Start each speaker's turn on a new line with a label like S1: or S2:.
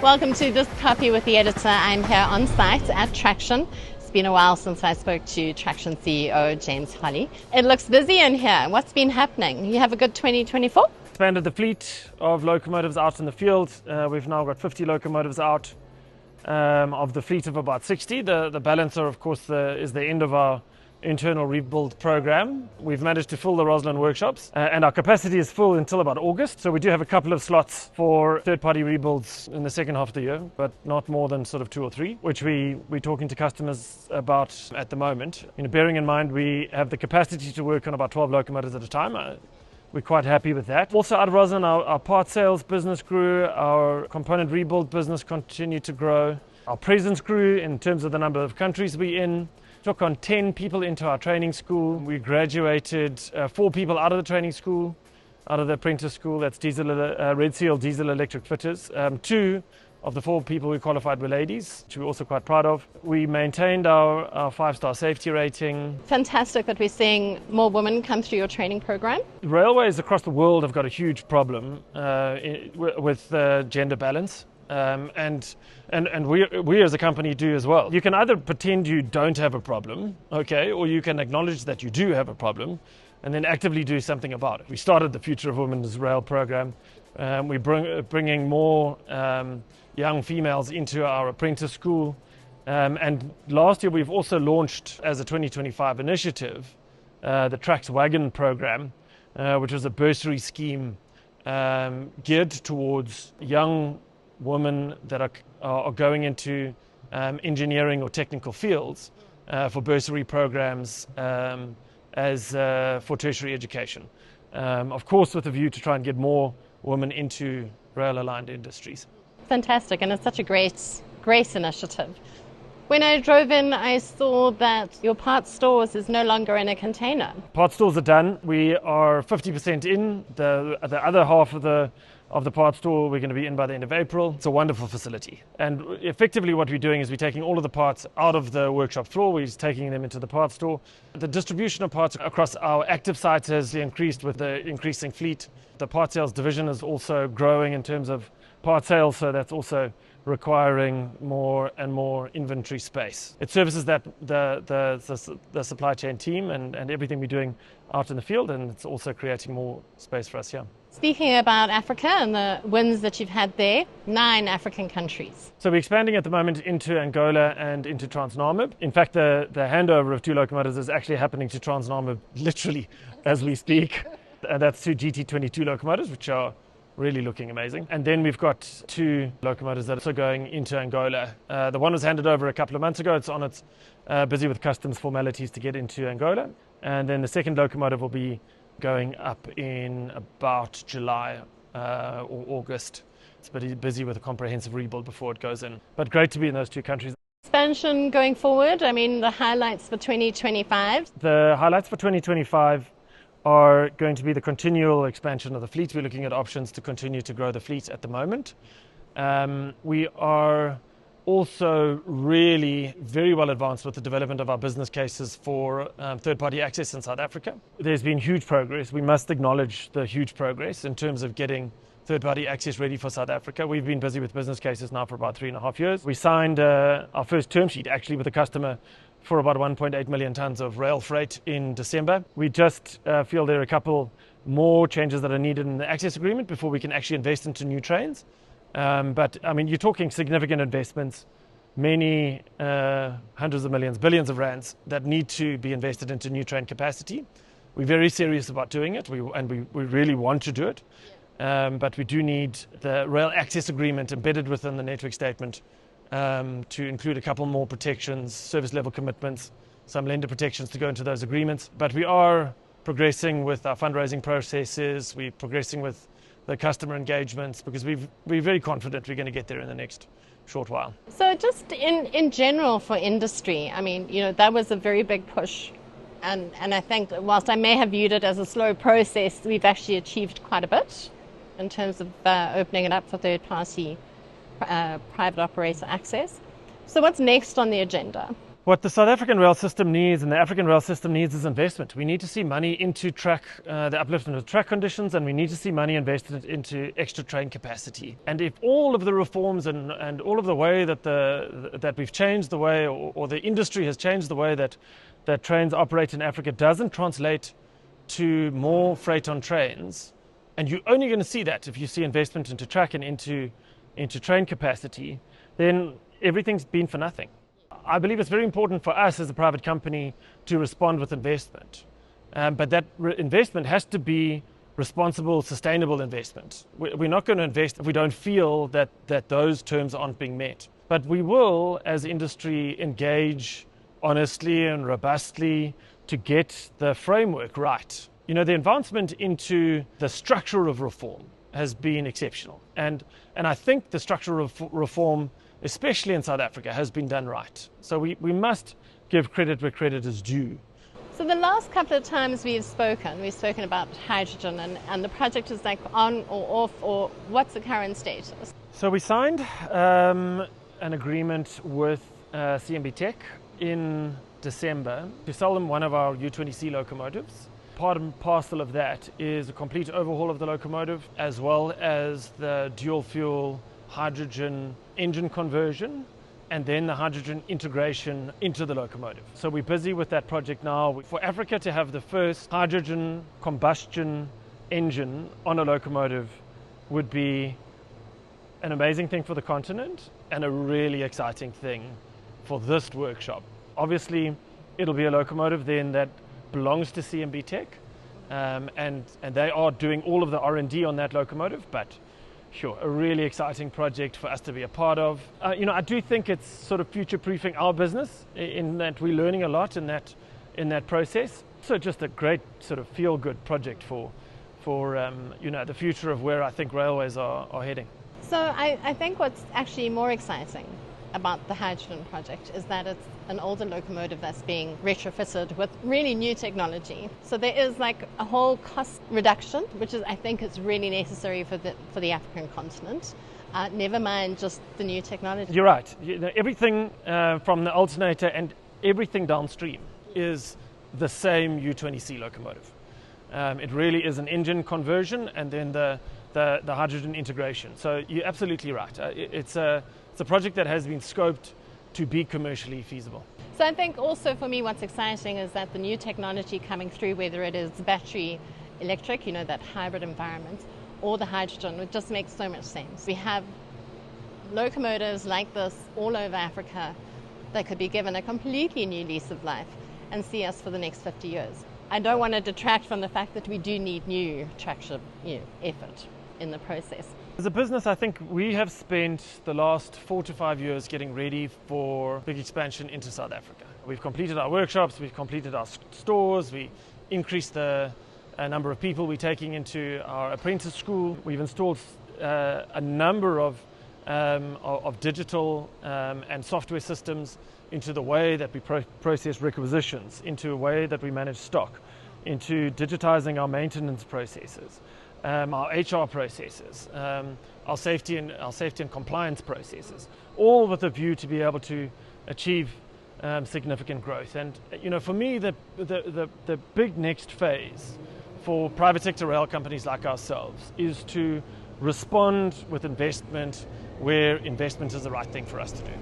S1: Welcome to This Copy with the Editor. I'm here on site at Traxtion. It's been a while since I spoke to Traxtion CEO James Holley. It looks busy in here. What's been happening? You have a good 2024?
S2: Expanded the fleet of locomotives out in the field. We've now got 50 locomotives out of the fleet of about 60. The balancer, of course, is the end of our internal rebuild program. We've managed to fill the Roslyn workshops and our capacity is full until about August. So we do have a couple of slots for third-party rebuilds in the second half of the year, but not more than sort of 2 or 3, which we're talking to customers about at the moment. Bearing in mind we have the capacity to work on about 12 locomotives at a time. We're quite happy with that. Also out of Roslyn, our part sales business grew, our component rebuild business continued to grow. Our presence grew in terms of the number of countries we're in. Took on 10 people into our training school. We graduated 4 people out of the training school, out of the apprentice school. That's Red Seal diesel electric fitters. 2 of the 4 people we qualified were ladies, which we're also quite proud of. We maintained our 5-star safety rating.
S1: Fantastic that we're seeing more women come through your training program.
S2: Railways across the world have got a huge problem with gender balance. And we as a company do as well. You can either pretend you don't have a problem, okay, or you can acknowledge that you do have a problem and then actively do something about it. We started the Future of Women's Rail program. We're bringing more young females into our apprentice school. And last year we've also launched as a 2025 initiative the TraxWagon program, which was a bursary scheme geared towards young women that are going into engineering or technical fields for bursary programs for tertiary education. Of course, with a view to try and get more women into rail-aligned industries.
S1: Fantastic, and it's such a great initiative. When I drove in, I saw that your parts stores is no longer in a container.
S2: Parts stores are done. We are 50% in. The other half of the parts store we're going to be in by the end of April. It's a wonderful facility. And effectively what we're doing is we're taking all of the parts out of the workshop floor. We're taking them into the parts store. The distribution of parts across our active sites has increased with the increasing fleet. The parts sales division is also growing in terms of parts sales, so that's also requiring more and more inventory space. It services that the supply chain team and everything we're doing out in the field, and it's also creating more space for us here.
S1: Speaking about Africa and the wins that you've had there, 9 African countries.
S2: So we're expanding at the moment into Angola and into Namibia. In fact, the handover of 2 locomotives is actually happening to Namibia literally as we speak. And that's 2 GT22 locomotives, which are really looking amazing. And then we've got 2 locomotives that are also going into Angola. The one was handed over a couple of months ago. It's on its busy with customs formalities to get into Angola. And then the second locomotive will be going up in about July or August. It's busy with a comprehensive rebuild before it goes in. But great to be in those 2 countries.
S1: Expansion going forward, the highlights for 2025?
S2: The highlights for 2025 are going to be the continual expansion of the fleet. We're looking at options to continue to grow the fleet at the moment. We are also really very well advanced with the development of our business cases for third-party access in South Africa. There's been huge progress. We must acknowledge the huge progress in terms of getting third-party access ready for South Africa. We've been busy with business cases now for about 3.5 years. We signed our first term sheet actually with a customer for about 1.8 million tonnes of rail freight in December. We just feel there are a couple more changes that are needed in the access agreement before we can actually invest into new trains. But you're talking significant investments, many hundreds of millions, billions of rands that need to be invested into new train capacity. We're very serious about doing it, we really want to do it. But we do need the rail access agreement embedded within the network statement to include a couple more protections, service level commitments, some lender protections to go into those agreements. But we are progressing with our fundraising processes, we're progressing with the customer engagements, because we're very confident we're going to get there in the next short while.
S1: So just in general for industry, that was a very big push. And I think whilst I may have viewed it as a slow process, we've actually achieved quite a bit in terms of opening it up for third-party private operator access. So what's next on the agenda?
S2: What the South African rail system needs and the African rail system needs is investment. We need to see money into the upliftment of track conditions, and we need to see money invested into extra train capacity. And if all of the reforms and all of the way that we've changed the way, or the industry has changed the way that trains operate in Africa doesn't translate to more freight on trains, and you're only going to see that if you see investment into track and into train capacity, then everything's been for nothing. I believe it's very important for us as a private company to respond with investment. But that investment has to be responsible, sustainable investment. We're not going to invest if we don't feel that those terms aren't being met. But we will, as industry, engage honestly and robustly to get the framework right. You know, the advancement into the structure of reform has been exceptional. And I think the structural reform, especially in South Africa, has been done right. So we must give credit where credit is due.
S1: So the last couple of times we've spoken about hydrogen, and the project is like on or off, or what's the current status?
S2: So we signed an agreement with CMB Tech in December to sell them one of our U20C locomotives. Part and parcel of that is a complete overhaul of the locomotive, as well as the dual fuel hydrogen engine conversion, and then the hydrogen integration into the locomotive. So we're busy with that project now. For Africa to have the first hydrogen combustion engine on a locomotive would be an amazing thing for the continent and a really exciting thing for this workshop. Obviously, it'll be a locomotive then that belongs to CMB Tech, and they are doing all of the R&D on that locomotive, but sure, a really exciting project for us to be a part of. I do think it's sort of future-proofing our business in that we're learning a lot in that process. So just a great sort of feel-good project for the future of where I think railways are heading.
S1: So I think what's actually more exciting about the hydrogen project is that it's an older locomotive that's being retrofitted with really new technology. So there is like a whole cost reduction, which I think is really necessary for the African continent. Never mind just the new technology.
S2: You're right. Everything from the alternator and everything downstream is the same U20C locomotive. It really is an engine conversion and then the hydrogen integration. So you're absolutely right. It's a project that has been scoped to be commercially feasible.
S1: So I think also for me what's exciting is that the new technology coming through, whether it is battery electric, that hybrid environment, or the hydrogen, it just makes so much sense. We have locomotives like this all over Africa that could be given a completely new lease of life and see us for the next 50 years. I don't want to detract from the fact that we do need new traction effort in the process.
S2: As a business, I think we have spent the last 4 to 5 years getting ready for big expansion into South Africa. We've completed our workshops, we've completed our stores, we increased the number of people we're taking into our apprentice school. We've installed a number of digital and software systems into the way that we process requisitions, into a way that we manage stock, into digitizing our maintenance processes, our HR processes, our safety and compliance processes, all with a view to be able to achieve significant growth. And for me, the big next phase for private sector rail companies like ourselves is to respond with investment where investment is the right thing for us to do.